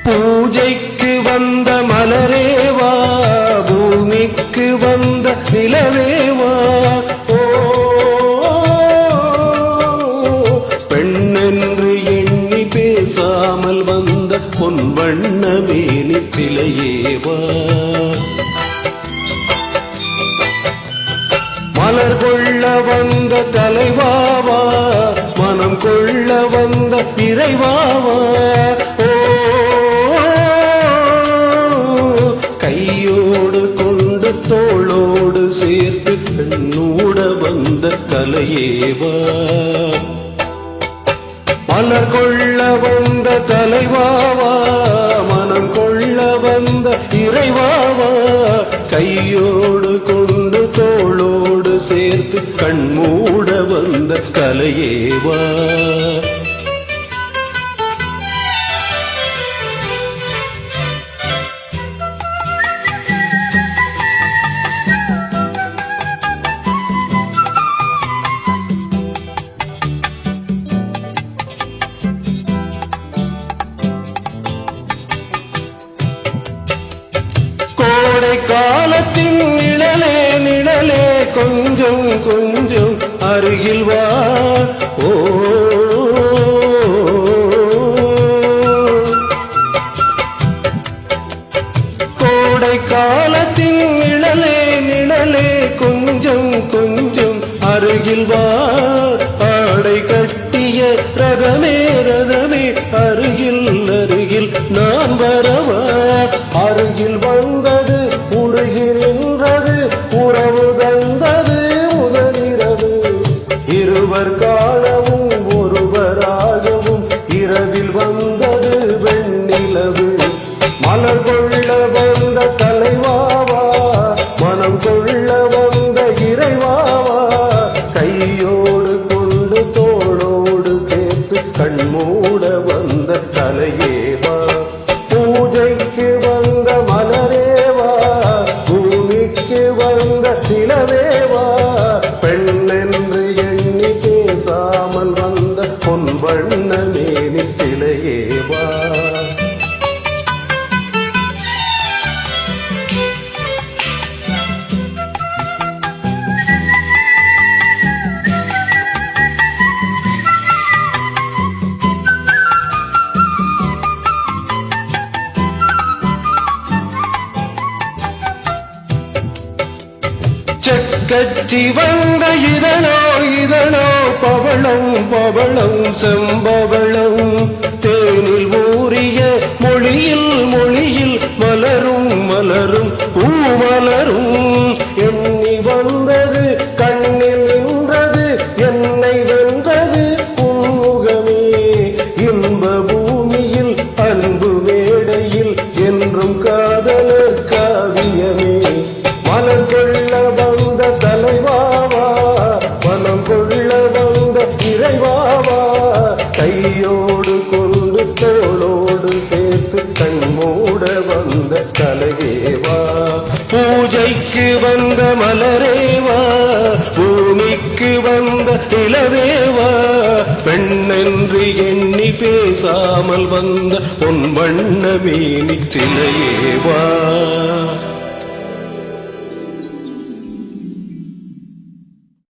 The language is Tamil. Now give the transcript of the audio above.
பூஜைக்கு வந்த மலரேவா, பூமிக்கு வந்த நிலவேவா. ஓ பெண்ணென்று எண்ணி பேசாமல் வந்த பொன் வண்ண மேனி சிலையேவா. மலர் கொள்ள வந்த தலைவாவா, மனம் கொள்ள வந்த இறைவாவா. ஓ கையோடு கொண்டு தோளோடு சேர்த்து பெண்ணூட வந்த கலையேவா. மலர் கொள்ள வந்த தலைவாவா, மனம் கொள்ள வந்த இறைவாவா. கையோடு கொண்டு தோளோடு சேர்த்து கண்மூட வந்த கலையேவா. கோடை காலத்தின் நிழலே நிழலே கொஞ்சம் கொஞ்சம் அருகில் வா. ஓ கோடை காலத்தின் நிழலே நிழலே கொஞ்சம் கொஞ்சம் அருகில் வா. ஆடை கட்டிய ரதமே ரதமே அருகில் அருகில் நான் வரவா. அருகில் வந்தது உருகி நின்றது உறவு தந்தது முதலிரவு. இருவர் காணவும் ஒருவராகவும் இரவில் வந்தது வெண்ணிலவு. மலர் கொள்ள வந்த தலைவாவா, மனம் கொள்ள வந்த இறைவாவா. கையோடு கொண்டு தோளோடு சேர்த்து கண்மூட வந்த தலையேவா. பூஜைக்கு வந்த மலரேவா, பூமிக்கு வந்த நிலவேவா. பெண்ணென்று எண்ணி பேசாமல் வந்த பொன் வண்ண மேனி சிலையேவா. செக்கச்சி வந்த இதழோ இதழோ பவளம் பவளம் செம்பவளம். தேனில் ஊறிய மொழியில் மொழியில் மலரும் மலரும் பூமலரும். எண்ணி வந்தது கண்ணில் நின்றது என்னை வென்றது உன்முகமே. இன்ப பூமியில் அன்பு மேடையில் என்றும் காதலர் காவியமே. மலர் கொள்ள வந்த தலைவாவா, மனம் கொள்ள வந்த இறைவாவா. கையோடு கொண்டு தோளோடு சேர்த்து கண்மூட வந்த கலையேவா. பூஜைக்கு வந்த மலரேவா, பூமிக்கு வந்த நிலவேவா. பெண்ணென்று எண்ணி பேசாமல் வந்த பொன் வண்ண மேனி சிலையேவா.